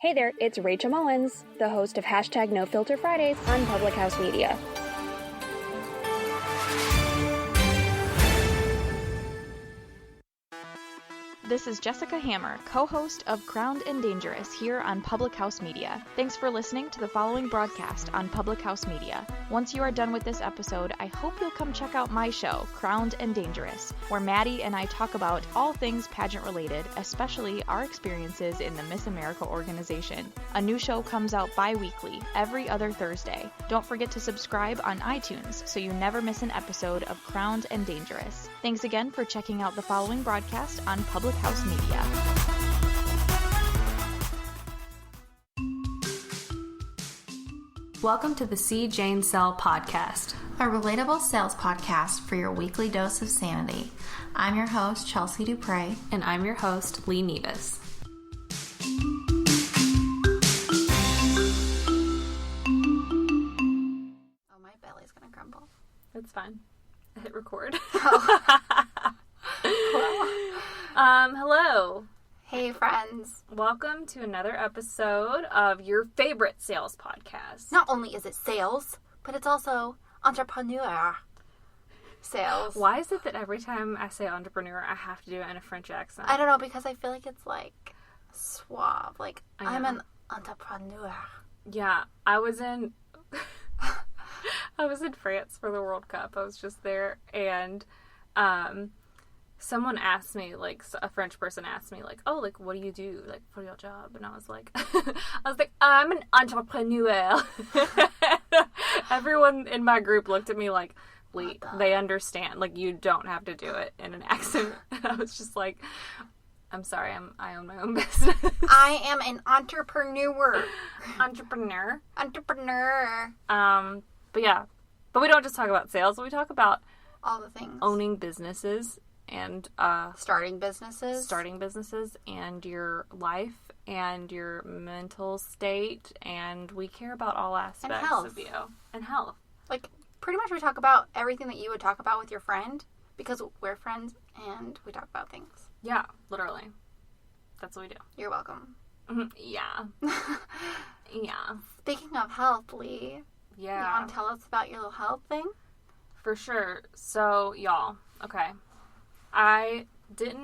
Hey there, it's Rachel Mullins, the host of Hashtag No Filter Fridays on Public House Media. This is Jessica Hammer, co-host of Crowned and Dangerous here on Public House Media. Thanks for listening to the following broadcast on Public House Media. Once you are done with this episode, I hope you'll come check out my show, Crowned and Dangerous, where Maddie and I talk about all things pageant related, especially our experiences in the Miss America organization. A new show comes out bi-weekly, every other Thursday. Don't forget to subscribe on iTunes so you never miss an episode of Crowned and Dangerous. Thanks again for checking out the following broadcast on Public House Media. Welcome to the C. Jane Sell podcast, a relatable sales podcast for your weekly dose of sanity. I'm your host, Chelsea Dupre. And I'm your host, Leigh Nevis. Oh, my belly's gonna grumble. It's fine. I hit record. Oh. Hello. Hey, friends. Welcome to another episode of your favorite sales podcast. Not only is it sales, but it's also entrepreneur sales. Why is it that every time I say entrepreneur, I have to do it in a French accent? I don't know, because I feel like it's like suave. Like, I'm an entrepreneur. Yeah, I was in France for the World Cup. I was just there, and someone asked me, like, a French person asked me, like, oh, like, what do you do, like, for your job? And I was like, I'm an entrepreneur. Everyone in my group looked at me like, Lee, they understand, like, you don't have to do it in an accent. And I was just like, I'm sorry, I own my own business. I am an entrepreneur. Entrepreneur. But we don't just talk about sales, we talk about all the things. Owning businesses and starting businesses and your life and your mental state, and we care about all aspects of you. And health. Like, pretty much we talk about everything that you would talk about with your friend, because we're friends and we talk about things. Yeah, literally. That's what we do. You're welcome. Yeah. Yeah. Speaking of health, Lee. Yeah. You want to tell us about your little health thing? For sure. So, y'all, okay. I very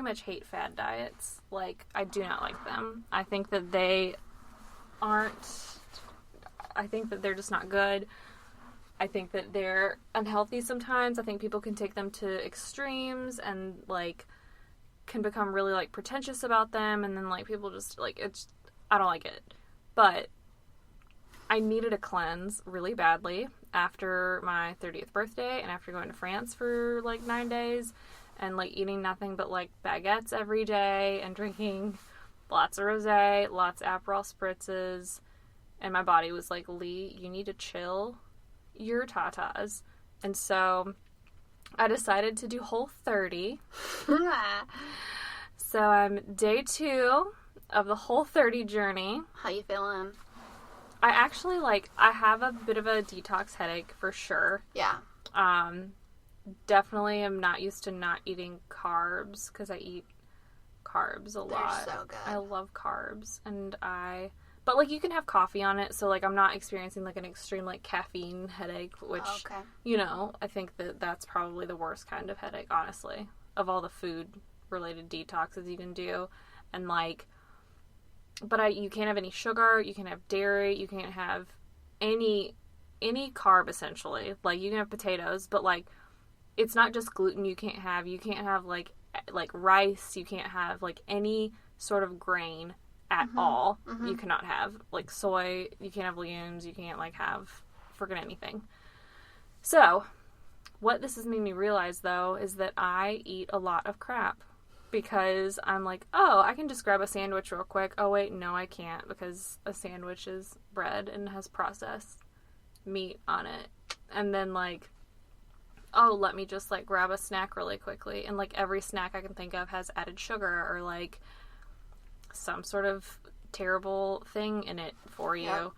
much hate fad diets. Like, I do not like them. I think that they're just not good. I think that they're unhealthy sometimes. I think people can take them to extremes and, like, can become really, like, pretentious about them, and then, like, people just, like, I don't like it. But I needed a cleanse really badly after my 30th birthday and after going to France for, like, 9 days and, like, eating nothing but, like, baguettes every day and drinking lots of rosé, lots of Aperol spritzes, and my body was like, Lee, you need to chill your tatas. And so I decided to do Whole30. So I'm day 2 of the Whole30 journey. How you feeling? I actually, like, I have a bit of a detox headache for sure. Yeah. Definitely am not used to not eating carbs, because I eat carbs a lot. They're so good. I love carbs, but, like, you can have coffee on it, so, like, I'm not experiencing, like, an extreme, like, caffeine headache, which, you know, I think that that's probably the worst kind of headache, honestly, of all the food-related detoxes you can do, and, like, but you can't have any sugar, you can't have dairy, you can't have any carb, essentially. Like, you can have potatoes, but, like, it's not just gluten you can't have, like rice, you can't have, like, any sort of grain at all. You cannot have, like, soy, you can't have legumes, you can't, like, have friggin' anything. So, what this has made me realize, though, is that I eat a lot of crap. Because I'm like, oh, I can just grab a sandwich real quick. Oh, wait, no, I can't, because a sandwich is bread and has processed meat on it. And then, like, oh, let me just, like, grab a snack really quickly. And, like, every snack I can think of has added sugar or, like, some sort of terrible thing in it for you. Yep.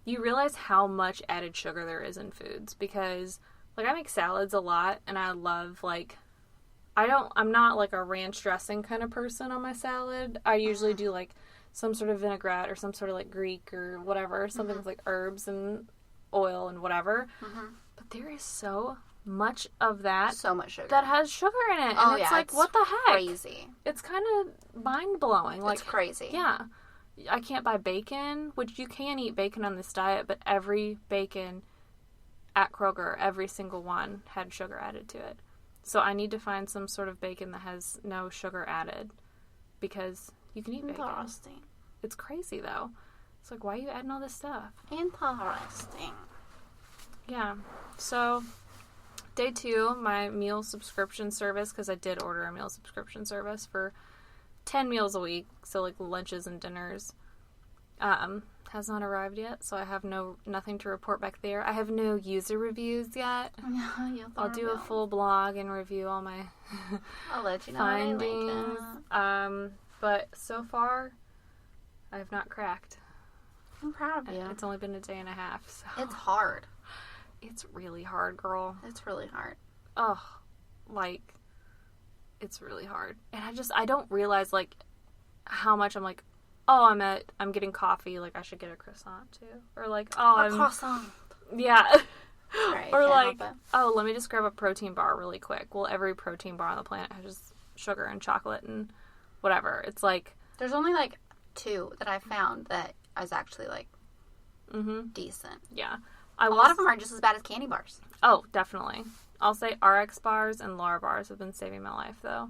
You realize how much added sugar there is in foods, because, like, I make salads a lot, and I love, like, I'm not like a ranch dressing kind of person on my salad. I usually do like some sort of vinaigrette or some sort of like Greek or whatever, something with like herbs and oil and whatever. But there is so much of that. So much sugar. That has sugar in it. Oh, and it's yeah, like, it's what the heck? crazy. It's kind of mind-blowing. Like, it's crazy. Yeah. I can't buy bacon, which you can eat bacon on this diet, but every bacon at Kroger, every single one had sugar added to it. So I need to find some sort of bacon that has no sugar added because you can eat bacon. Interesting. It's crazy, though. It's like, why are you adding all this stuff? Interesting. Yeah. So, day 2, my meal subscription service, because I did order a meal subscription service for 10 meals a week, so like lunches and dinners, has not arrived yet, so I have nothing to report back there. I have no user reviews yet. I'll do a full blog and review all my I'll let you know findings. But so far, I have not cracked. I'm proud of you. It's only been a day and a half, so It's hard. It's really hard, girl. It's really hard. Ugh, like, it's really hard. And I don't realize, like, how much I'm like, oh, I'm getting coffee, like, I should get a croissant, too. Or, like, oh, croissant. Yeah. Right, or, like, oh, let me just grab a protein bar really quick. Well, every protein bar on the planet has just sugar and chocolate and whatever. It's, like... There's only, like, 2 that I found that is actually, like, decent. Yeah. A lot of them are just as bad as candy bars. Oh, definitely. I'll say RX bars and Lara bars have been saving my life, though.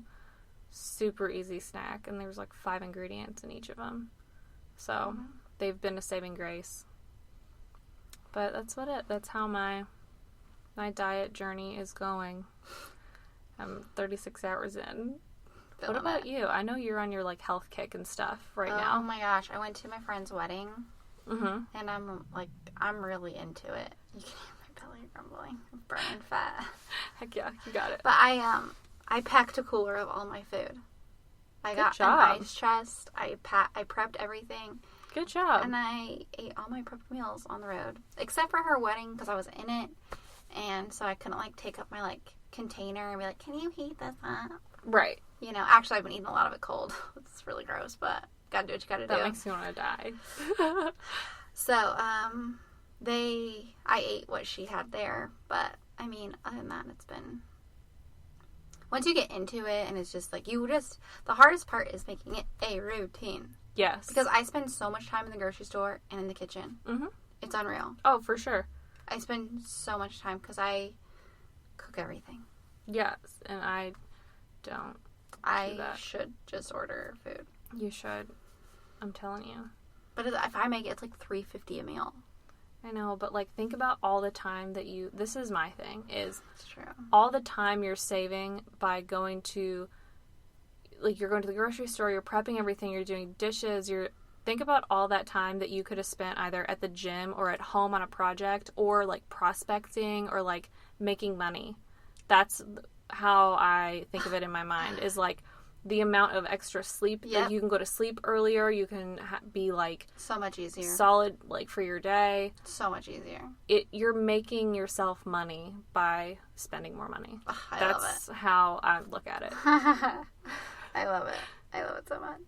Super easy snack, and there's like 5 ingredients in each of them. So, they've been a saving grace. But that's how my diet journey is going. I'm 36 hours in. What about you? I know you're on your like health kick and stuff right now. Oh my gosh, I went to my friend's wedding. And I'm really into it. You can hear my belly grumbling. I'm burning fat. Heck yeah, you got it. But I packed a cooler of all my food. I got an ice chest. I prepped everything. Good job. And I ate all my prepped meals on the road, except for her wedding because I was in it, and so I couldn't like take up my like container and be like, "Can you heat this up?" Right. You know, actually, I've been eating a lot of it cold. It's really gross, but gotta do what you gotta do. That makes me want to die. So, I ate what she had there, but, I mean, other than that, it's been, once you get into it, and it's just, like, the hardest part is making it a routine. Yes. Because I spend so much time in the grocery store and in the kitchen. It's unreal. Oh, for sure. I spend so much time, because I cook everything. Yes, and I don't. I should just order food. You should. I'm telling you. But if I make it, it's like $3.50 a meal. I know, but like think about all the time that this is my thing, is it's true. All the time you're saving by going to, like you're going to the grocery store, you're prepping everything, you're doing dishes, think about all that time that you could have spent either at the gym or at home on a project or like prospecting or like making money. That's how I think of it in my mind, is like the amount of extra sleep that you can go to sleep earlier, you can be like so much easier, solid like for your day, so much easier. You're making yourself money by spending more money. That's how I look at it. I love it so much.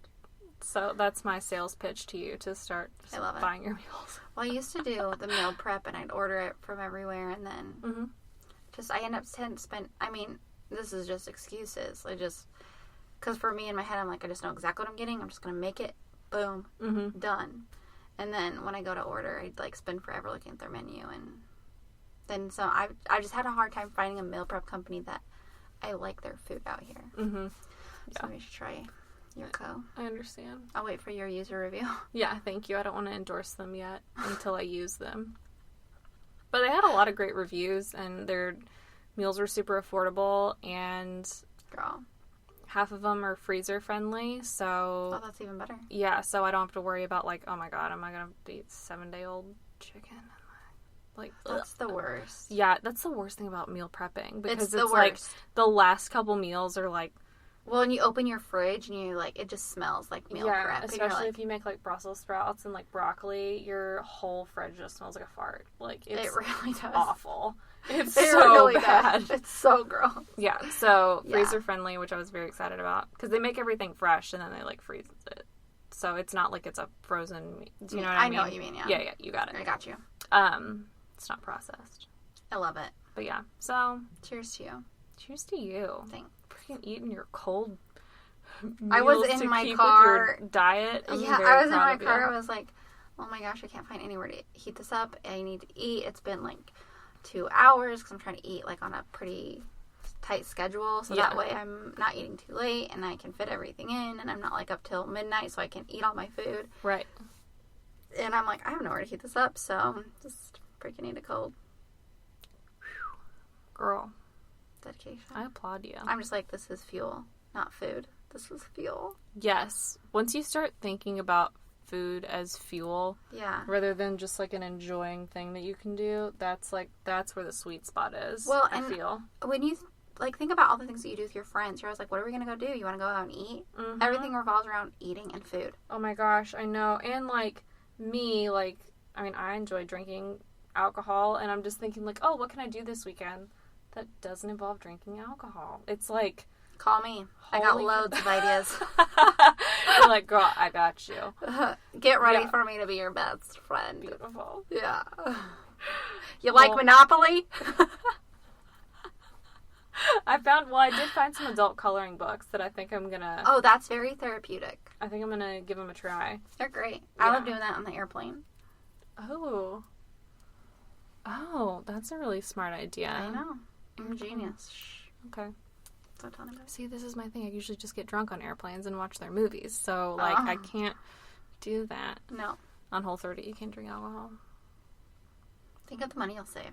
So that's my sales pitch to you, to start buying your meals. Well, I used to do the meal prep and I'd order it from everywhere, and then I end up this is just excuses. Because for me in my head, I'm like, I just know exactly what I'm getting. I'm just going to make it. Boom. Done. And then when I go to order, I'd like spend forever looking at their menu. And then so I just had a hard time finding a meal prep company that I like their food out here. So we should try your co. I understand. I'll wait for your user review. Yeah, thank you. I don't want to endorse them yet until I use them. But they had a lot of great reviews, and their meals were super affordable, and girl, half of them are freezer friendly, so that's even better. Yeah, so I don't have to worry about like, oh my god, am I gonna eat 7-day-old chicken? Like that's the worst. Yeah, that's the worst thing about meal prepping, because it's the worst. Like the last couple meals are like Well, and you open your fridge and you, like, it just smells like meal prep. Yeah, especially if you make, like, Brussels sprouts and, like, broccoli, your whole fridge just smells like a fart. Like, it really does. Awful. It's so really bad. Does. It's so gross. Yeah, so freezer friendly, which I was very excited about. Because they make everything fresh and then they, like, freeze it. So it's not like it's a frozen, do you know what I mean? I know what you mean, yeah. Yeah, you got it. I got you. It's not processed. I love it. But yeah, so. Cheers to you. Cheers to you. Thanks. Freaking eating your cold meals I was in to my keep car. With your diet. I was in my car. I was like, oh my gosh, I can't find anywhere to heat this up. I need to eat. It's been like 2 hours because I'm trying to eat like on a pretty tight schedule. So that way I'm not eating too late and I can fit everything in and I'm not like up till midnight so I can eat all my food. Right. And I'm like, I have nowhere to heat this up. So just freaking eat it cold. Girl. Dedication. I applaud you. I'm just like, this is fuel, not food. This is fuel. Yes. Once you start thinking about food as fuel, rather than just like an enjoying thing that you can do, that's where the sweet spot is. Well, I feel when you like think about all the things that you do with your friends, you're always like, what are we gonna go do? You want to go out and eat? Mm-hmm. Everything revolves around eating and food. Oh my gosh, I know. And like me, like I enjoy drinking alcohol, and I'm just thinking like, oh, what can I do this weekend that doesn't involve drinking alcohol? It's like, call me. I got loads of ideas. You're like, girl, I got you. Get ready for me to be your best friend. Beautiful. Yeah. You like Monopoly? I did find some adult coloring books that I think I'm gonna... Oh, that's very therapeutic. I think I'm gonna give them a try. They're great. Yeah. I love doing that on the airplane. Oh, that's a really smart idea. I know. I'm a genius. Okay. Don't tell anybody. See, this is my thing. I usually just get drunk on airplanes and watch their movies. So, I can't do that. No. On Whole30, you can't drink alcohol. Think of the money you'll save.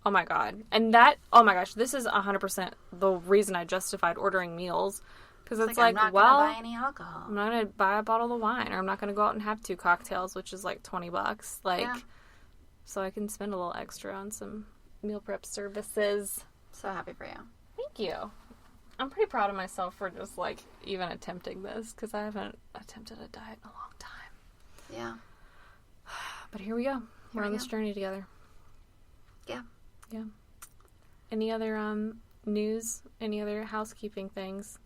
Oh my god. And that, oh my gosh, this is 100% the reason I justified ordering meals. Because it's like, I'm not going to buy any alcohol. I'm not going to buy a bottle of wine, or I'm not going to go out and have 2 cocktails, which is like $20. So I can spend a little extra on some meal prep services. So happy for you. Thank you. I'm pretty proud of myself for just like even attempting this, because I haven't attempted a diet in a long time. Yeah. But here we go. We're on this journey together. Yeah. Yeah. Any other news? Any other housekeeping things?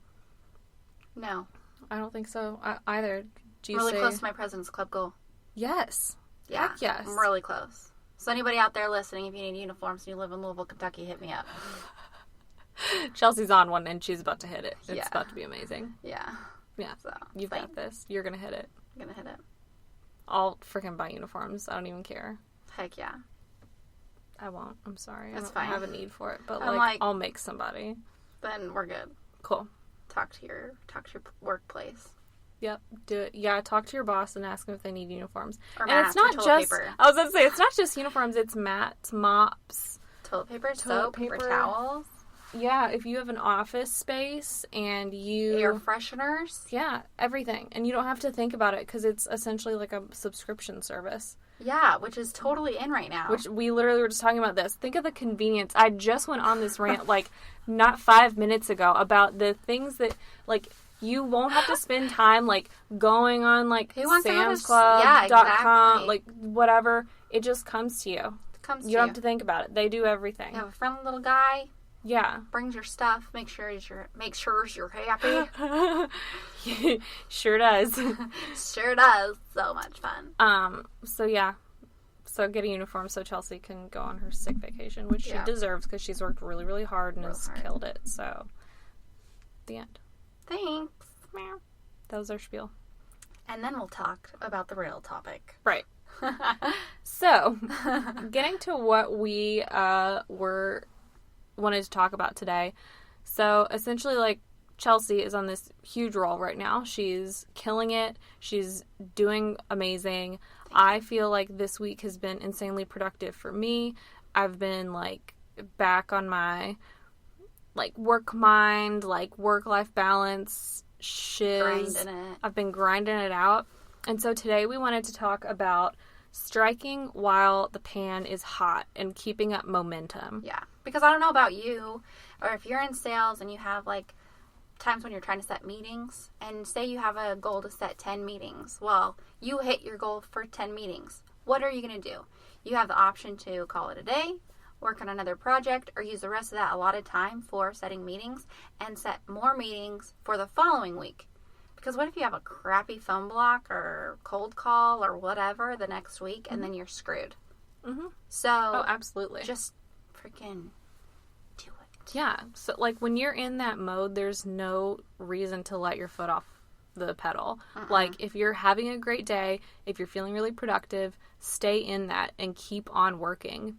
No. I don't think so either. Do you really close to my President's Club goal. Yes. Yeah. Heck yes. I'm really close. So anybody out there listening, if you need uniforms and you live in Louisville, Kentucky, hit me up. Chelsea's on one and she's about to hit it. It's about to be amazing. Yeah. Yeah. So you've got this. You're going to hit it. I'm going to hit it. I'll freaking buy uniforms. I don't even care. Heck yeah. I won't. I'm sorry. That's I fine. have a need for it. But I'll make somebody. Then we're good. Cool. Talk to your workplace. Yep, do it. Yeah, talk to your boss and ask them if they need uniforms. Or and it's not just paper. I was going to say, it's not just uniforms, it's mats, mops, toilet paper, soap, paper towels. Yeah, if you have an office space and air fresheners. Yeah, everything. And you don't have to think about it because it's essentially like a subscription service. Yeah, which is totally in right now. Which we literally were just talking about this. Think of the convenience. I just went on this rant like not 5 minutes ago about the things that like you won't have to spend time like going on like SamsClub.com, like whatever. It just comes to you. You don't have to think about it. They do everything. You have a friendly little guy. Yeah. Brings your stuff. Make sure you're happy. Sure does. Sure does. So much fun. So yeah. So get a uniform so Chelsea can go on her sick vacation, which she deserves because she's worked really, really hard and has killed it. So, the end. Thanks. That was our spiel. And then we'll talk about the real topic. Right. So, getting to what we wanted to talk about today. So, essentially, like, Chelsea is on this huge roll right now. She's killing it. She's doing amazing. I feel like this week has been insanely productive for me. I've been, like, back on my, like, work mind, like, work-life balance shiz. Grinding it. I've been grinding it out. And so today we wanted to talk about striking while the pan is hot and keeping up momentum. Yeah. Because I don't know about you, or if you're in sales and you have, like, times when you're trying to set meetings, and say you have a goal to set 10 meetings. Well, you hit your goal for 10 meetings. What are you going to do? You have the option to call it a day, work on another project, or use the rest of that allotted time for setting meetings and set more meetings for the following week. Because what if you have a crappy phone block or cold call or whatever the next week, and then you're screwed? Mm-hmm. So, oh, absolutely. Just freaking do it. Yeah. So, like, when you're in that mode, there's no reason to let your foot off the pedal. Like, if you're having a great day, if you're feeling really productive, stay in that and keep on working.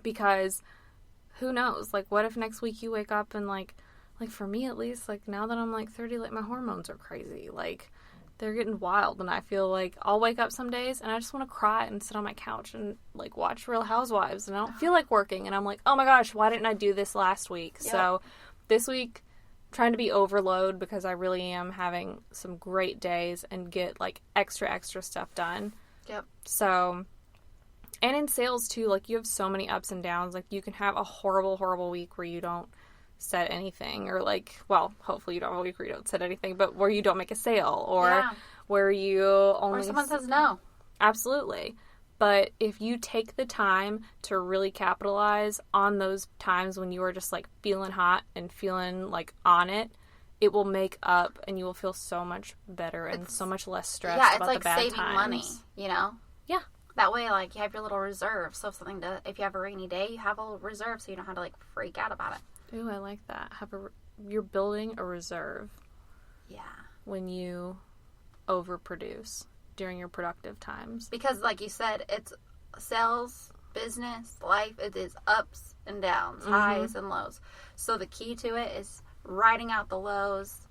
Because who knows? Like, what if next week you wake up and, like for me at least, like, now that I'm, like, 30, like, my hormones are crazy. Like, they're getting wild, and I feel like I'll wake up some days and I just want to cry and sit on my couch and, like, watch Real Housewives, and I don't feel like working, and I'm like, oh my gosh, why didn't I do this last week? Yep. So this week, trying to be overload because I really am having some great days and get, like, extra stuff done. Yep. So, and in sales too, like, you have so many ups and downs. Like, you can have a horrible week where you don't set anything, or, like, well, hopefully you don't have a week where you don't set anything, but where you don't make a sale, or where you only... Or someone says no. Absolutely. But if you take the time to really capitalize on those times when you are just, like, feeling hot and feeling, like, on it, it will make up, and you will feel so much better and so much less stressed about the bad times. Yeah, it's like saving money, you know? Yeah. That way, like, you have your little reserve, so if you have a rainy day, you have a reserve so you don't have to, like, freak out about it. Ooh, I like that. You're building a reserve. Yeah. When you overproduce during your productive times. Because, like you said, it's sales, business, life. It is ups and downs, highs and lows. So the key to it is riding out the lows,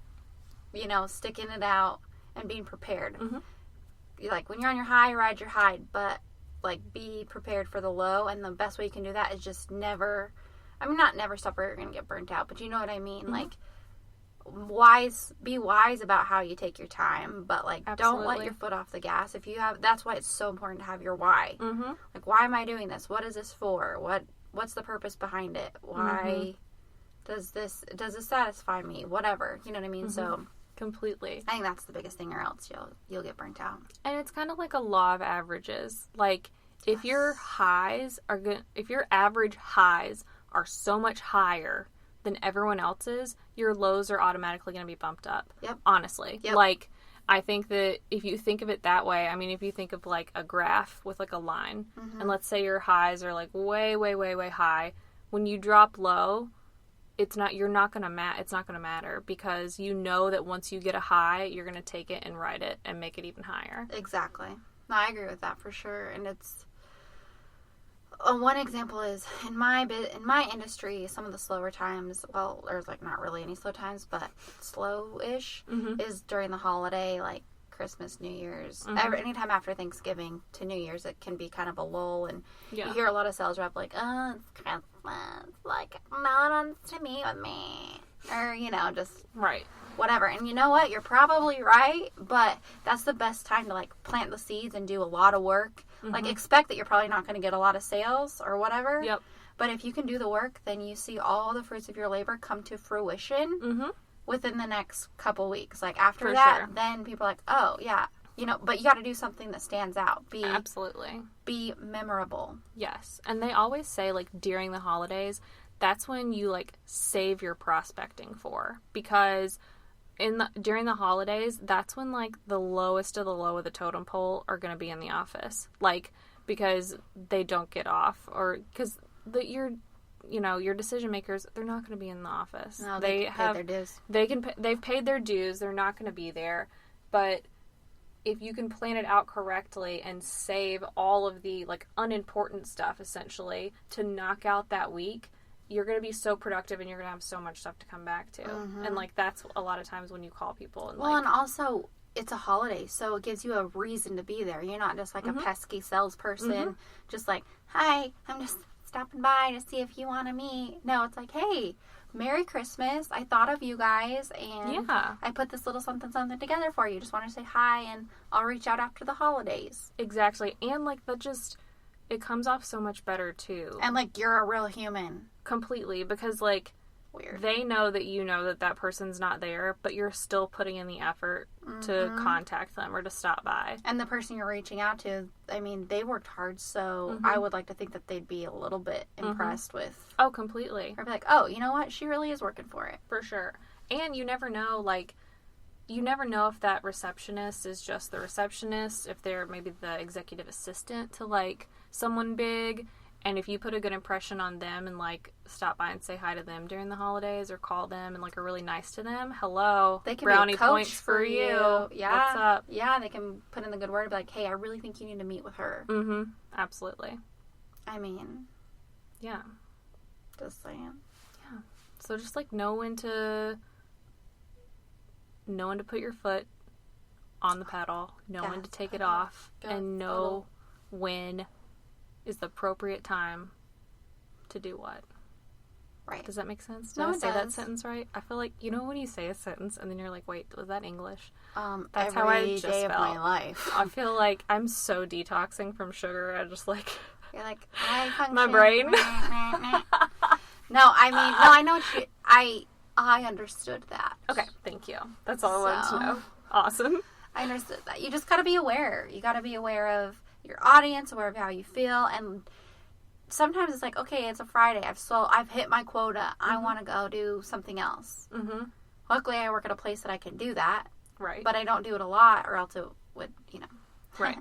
you know, sticking it out, and being prepared. Like, when you're on your high, ride your high, but, like, be prepared for the low. And the best way you can do that is just never... I mean, not never stop or you're going to get burnt out, but you know what I mean? Like, be wise about how you take your time, but, like, don't let your foot off the gas. That's why it's so important to have your why. Like, why am I doing this? What is this for? What's the purpose behind it? Why does this satisfy me? Whatever. You know what I mean? So, completely. I think that's the biggest thing, or else you'll get burnt out. And it's kind of like a law of averages. Like, if your average highs are so much higher than everyone else's, your lows are automatically going to be bumped up. Yep. Honestly. Yep. Like, I think that if you think of it that way, I mean, if you think of, like, a graph with, like, a line, and let's say your highs are, like, way high, when you drop low, it's not going to matter, because you know that once you get a high, you're going to take it and ride it and make it even higher. Exactly. No, I agree with that for sure. And it's... one example is in my industry, some of the slower times, well, there's, like, not really any slow times, but slow-ish is during the holiday, like Christmas, New Year's. Anytime after Thanksgiving to New Year's, it can be kind of a lull, and you hear a lot of sales rep like, oh, it's Christmas, like, no one wants to meet with me, or, you know, just whatever. And you know what? You're probably right, but that's the best time to, like, plant the seeds and do a lot of work. Like, expect that you're probably not going to get a lot of sales or whatever. Yep. But if you can do the work, then you see all the fruits of your labor come to fruition within the next couple weeks. Like, after then people are like, oh, yeah. You know, but you got to do something that stands out. Absolutely. Be memorable. Yes. And they always say, like, during the holidays, that's when you, like, save your prospecting for. Because... during the holidays, that's when, like, the lowest of the low of the totem pole are going to be in the office. Like, because they don't get off, or because your decision makers, they're not going to be in the office. No, they have their dues. They've paid their dues. They're not going to be there. But if you can plan it out correctly and save all of the, like, unimportant stuff, essentially, to knock out that week, you're going to be so productive, and you're going to have so much stuff to come back to. And, like, that's a lot of times when you call people. And, and also, it's a holiday, so it gives you a reason to be there. You're not just, like, a pesky salesperson, just like, hi, I'm just stopping by to see if you want to meet. No, it's like, hey, Merry Christmas. I thought of you guys, and I put this little something together for you. Just want to say hi, and I'll reach out after the holidays. Exactly. And, like, that just... it comes off so much better, too. And, like, you're a real human. Completely. Because, like, weird. They know that you know that person's not there, but you're still putting in the effort to contact them or to stop by. And the person you're reaching out to, I mean, they worked hard, so I would like to think that they'd be a little bit impressed with. Oh, completely. Or be like, oh, you know what? She really is working for it. For sure. And you never know, like, you never know if that receptionist is just the receptionist, if they're maybe the executive assistant to, like, someone big. And if you put a good impression on them and, like, stop by and say hi to them during the holidays or call them and, like, are really nice to them, hello, they can brownie be a coach points for you. Yeah. What's up? Yeah, they can put in the good word and be like, hey, I really think you need to meet with her. Mm-hmm. Absolutely. I mean. Yeah. Just saying. Yeah. So just, like, know when to put your foot on the pedal, know when to take it off, and know when is the appropriate time to do what. Right. Does that make sense? Did No, I it say does. that sentence right? I feel like, you know when you say a sentence and then you're like, wait, was that English? Every That's how I just day of felt. my life. I feel like I'm so detoxing from sugar. I just like... You're like, I function. My brain. No, I mean, no, I know what you... I understood that. Okay, thank you. That's all I wanted to know. Awesome. I understood that. You just gotta be aware. You gotta be aware of your audience, aware of how you feel, and sometimes it's like, okay, it's a Friday. I've hit my quota. I want to go do something else. Mm-hmm. Luckily, I work at a place that I can do that. Right. But I don't do it a lot, or else it would, Right.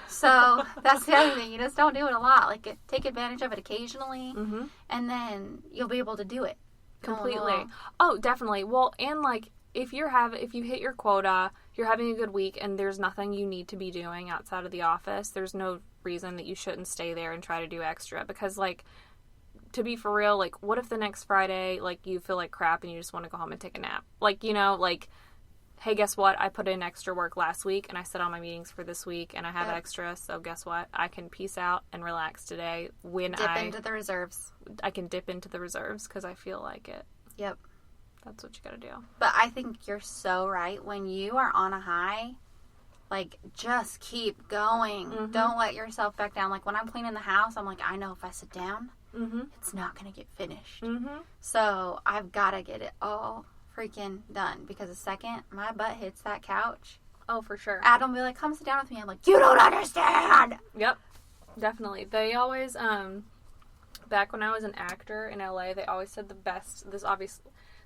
So that's the other thing. You just don't do it a lot. Like, take advantage of it occasionally, and then you'll be able to do it completely. Oh, definitely. Well, and like, if you hit your quota, you're having a good week, and there's nothing you need to be doing outside of the office, there's no reason that you shouldn't stay there and try to do extra. Because, like, to be for real, like, what if the next Friday, like, you feel like crap and you just want to go home and take a nap? Like, like, hey, guess what? I put in extra work last week, and I set all my meetings for this week, and I have extra, so guess what? I can peace out and relax today dip into the reserves. I can dip into the reserves because I feel like it. Yep. That's what you gotta do. But I think you're so right. When you are on a high, like, just keep going. Don't let yourself back down. Like, when I'm cleaning the house, I'm like, I know if I sit down, it's not going to get finished. So I've got to get it all freaking done. Because the second my butt hits that couch, oh, for sure, Adam will be like, come sit down with me. I'm like, you don't understand. Yep, definitely. They always, back when I was an actor in LA, they always said the best,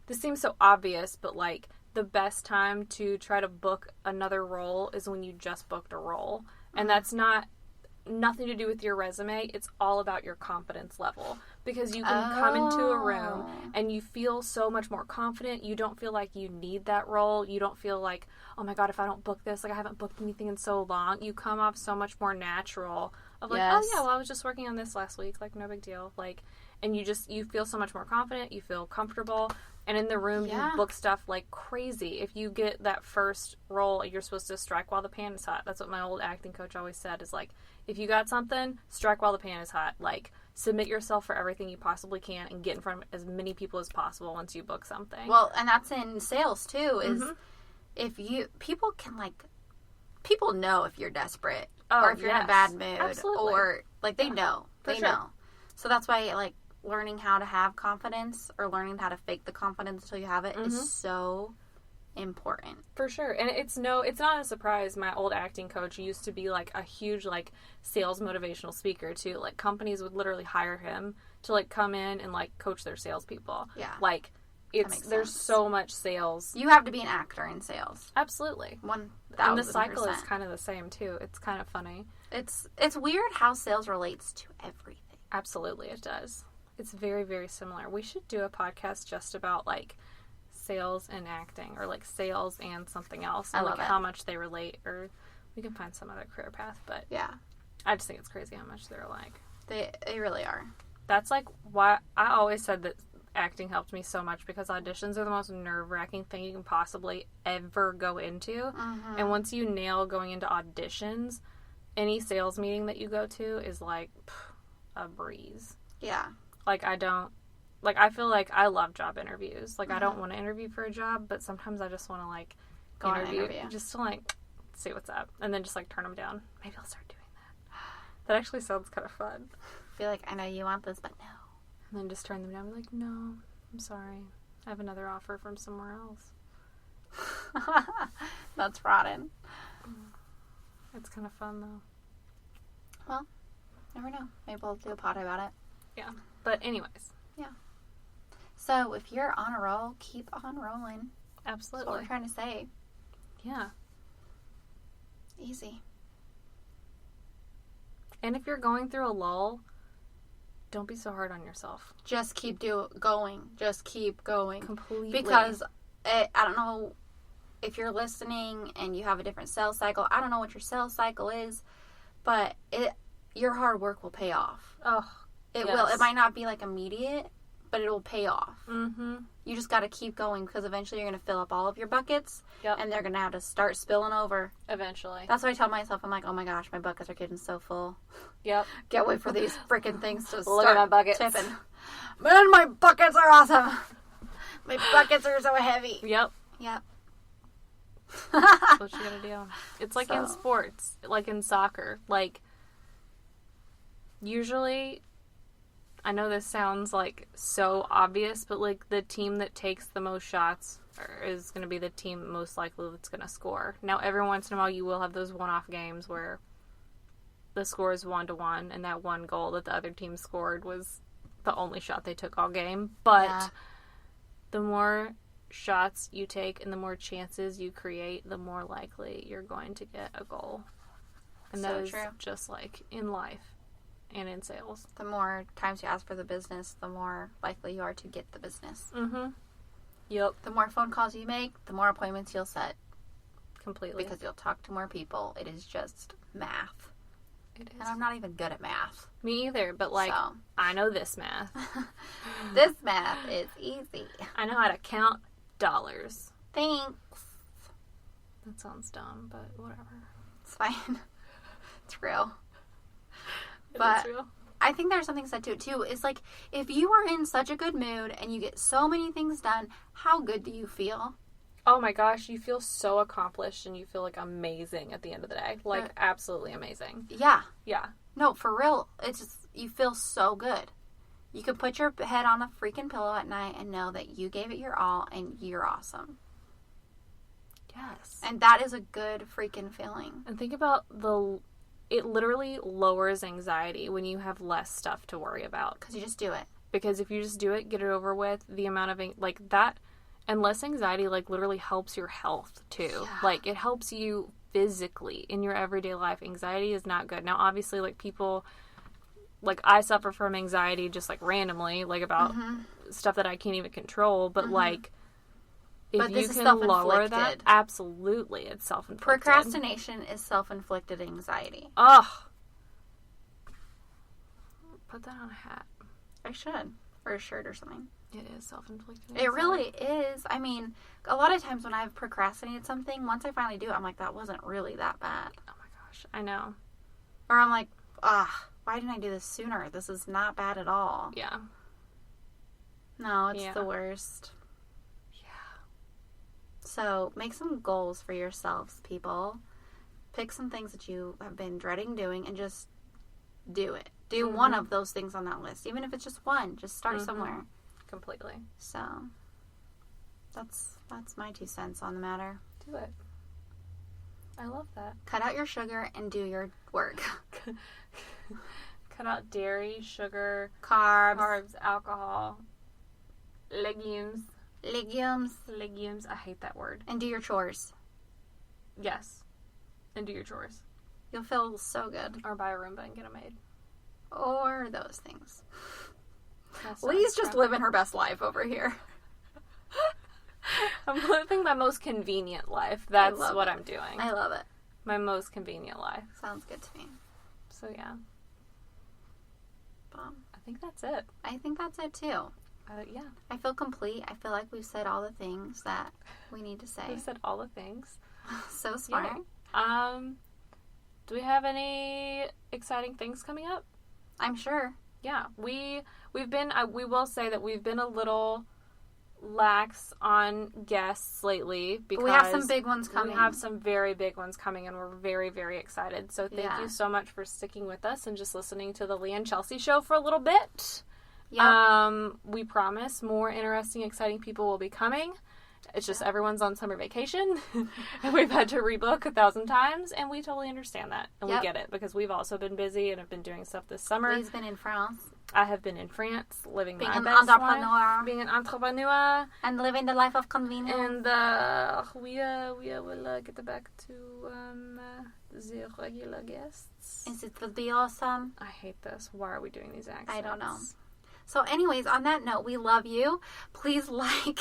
this seems so obvious, but, like, the best time to try to book another role is when you just booked a role. And that's nothing to do with your resume. It's all about your confidence level. Because you can come into a room and you feel so much more confident. You don't feel like you need that role. You don't feel like, oh my God, if I don't book this, like, I haven't booked anything in so long. You come off so much more natural of like, oh yeah, well, I was just working on this last week. Like, no big deal. Like, and you feel so much more confident. You feel comfortable. And in the room, you book stuff like crazy. If you get that first role, you're supposed to strike while the pan is hot. That's what my old acting coach always said, is like, if you got something, strike while the pan is hot. Like, submit yourself for everything you possibly can and get in front of as many people as possible once you book something. Well, and that's in sales too, is people know if you're desperate or if you're in a bad mood. Absolutely. Or, like, they know. They know. So that's why, like, learning how to have confidence or learning how to fake the confidence until you have it is so important. For sure. And it's not a surprise. My old acting coach used to be, like, a huge, like, sales motivational speaker too. Like, companies would literally hire him to, like, come in and, like, coach their salespeople. Yeah. Like, there's so much sales. You have to be an actor in sales. Absolutely. 1,000%. And the cycle is kind of the same too. It's kind of funny. It's weird how sales relates to everything. Absolutely, it does. It's very, very similar. We should do a podcast just about, like, sales and acting, or, like, sales and something else, and, like, how much they relate, or we can find some other career path, but yeah, I just think it's crazy how much they're alike. They really are. That's, like, why I always said that acting helped me so much, because auditions are the most nerve-wracking thing you can possibly ever go into, and once you nail going into auditions, any sales meeting that you go to is, like, a breeze. Yeah. Like, I feel like I love job interviews. Like, I don't want to interview for a job, but sometimes I just want to, like, go interview just to, like, see what's up. And then just, like, turn them down. Maybe I'll start doing that. That actually sounds kind of fun. I feel like, I know you want this, but no. And then just turn them down and be like, no, I'm sorry. I have another offer from somewhere else. That's rotten. It's kind of fun, though. Well, never know. Maybe we'll do a pod about it. Yeah. But anyways. Yeah. So, if you're on a roll, keep on rolling. Absolutely. That's what we're trying to say. Yeah. Easy. And if you're going through a lull, don't be so hard on yourself. Just keep going. Just keep going. Completely. Because I don't know if you're listening and you have a different sales cycle. I don't know what your sales cycle is, but your hard work will pay off. Oh, it will. It might not be like immediate, but it will pay off. Mm-hmm. You just got to keep going because eventually you're going to fill up all of your buckets, and they're going to have to start spilling over. Eventually. That's what I tell myself. I'm like, oh my gosh, my buckets are getting so full. Yep. Can't wait for these freaking things to Look start at my buckets. tipping. Man, my buckets are awesome. My buckets are so heavy. Yep. Yep. That's what you gotta do. It's like in sports, like in soccer. Like, usually, I know this sounds like so obvious, but like the team that takes the most shots is going to be the team most likely that's going to score. Now, every once in a while, you will have those one-off games where the score is 1-1, and that one goal that the other team scored was the only shot they took all game. But the more shots you take and the more chances you create, the more likely you're going to get a goal. And that is just like in life and in sales. The more times you ask for the business, the more likely you are to get the business. Mm-hmm. Yep. The more phone calls you make, the more appointments you'll set. Completely. Because you'll talk to more people. It is just math. It is. And I'm not even good at math. Me either, but like, I know this math. This math is easy. I know how to count dollars. Thanks. That sounds dumb, but whatever. It's fine. It's real. It is real. I think there's something said to it too. It's like, if you are in such a good mood and you get so many things done, how good do you feel? Oh my gosh, you feel so accomplished and you feel like amazing at the end of the day. Like, absolutely amazing. Yeah. Yeah. No, for real. It's just, you feel so good. You can put your head on a freaking pillow at night and know that you gave it your all and you're awesome. Yes. And that is a good freaking feeling. And think about it literally lowers anxiety when you have less stuff to worry about. Because you just do it. Because if you just do it, get it over with, the amount of, like, that, and less anxiety, like, literally helps your health, too. Yeah. Like, it helps you physically in your everyday life. Anxiety is not good. Now, obviously, like, people, like, I suffer from anxiety just, like, randomly, like, about stuff that I can't even control, but, like, if you can lower that, absolutely, it's self-inflicted. Procrastination is self-inflicted anxiety. Ugh. Put that on a hat. I should. Or a shirt or something. It is self-inflicted. It really is. I mean, a lot of times when I've procrastinated something, once I finally do it, I'm like, that wasn't really that bad. Oh my gosh, I know. Or I'm like, why didn't I do this sooner? This is not bad at all. Yeah. No, it's the worst. Yeah. So, make some goals for yourselves, people. Pick some things that you have been dreading doing and just do it. Do one of those things on that list. Even if it's just one. Just start somewhere. Completely. So, that's my 2 cents on the matter. Do it. I love that. Cut out your sugar and do your work. Cut out dairy, sugar, carbs, alcohol, legumes. Legumes. I hate that word. And do your chores. Yes. And do your chores. You'll feel so good. Or buy a Roomba and get them made. Or those things. Leigh's just living her best life over here. I'm living my most convenient life. That's what I'm doing. I love it. My most convenient life. Sounds good to me. So, yeah. I think that's it. I think that's it, too. Yeah. I feel complete. I feel like we've said all the things that we need to say. We've said all the things. So smart. Yeah. Do we have any exciting things coming up? I'm sure. Yeah. We've been, we will say that we've been a little lax on guests lately because we have some big ones coming. We have some very big ones coming and we're very, very excited. So thank you so much for sticking with us and just listening to the Leigh and Chelsea show for a little bit. Yep. We promise more interesting, exciting people will be coming. It's just everyone's on summer vacation, and we've had to rebook 1,000 times, and we totally understand that, and we get it, because we've also been busy and have been doing stuff this summer. We've been in France. I have been in France, living being my an best entrepreneur. life. Being an entrepreneur. And living the life of convenience. And we will get back to the regular guests. It will be awesome. I hate this. Why are we doing these accents? I don't know. So anyways, on that note, we love you. Please like,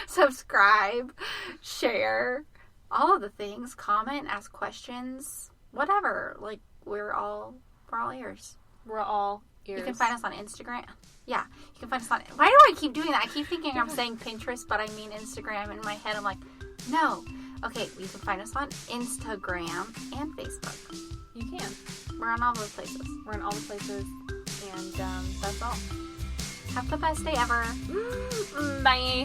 subscribe, share, all of the things. Comment, ask questions, whatever. Like, we're all ears. We're all ears. You can find us on Instagram. Yeah, you can find us on... Why do I keep doing that? I keep thinking I'm saying Pinterest, but I mean Instagram. In my head, I'm like, no. Okay, you can find us on Instagram and Facebook. You can. We're on all those places. We're in all the places. And that's all. Have the best day ever. Bye.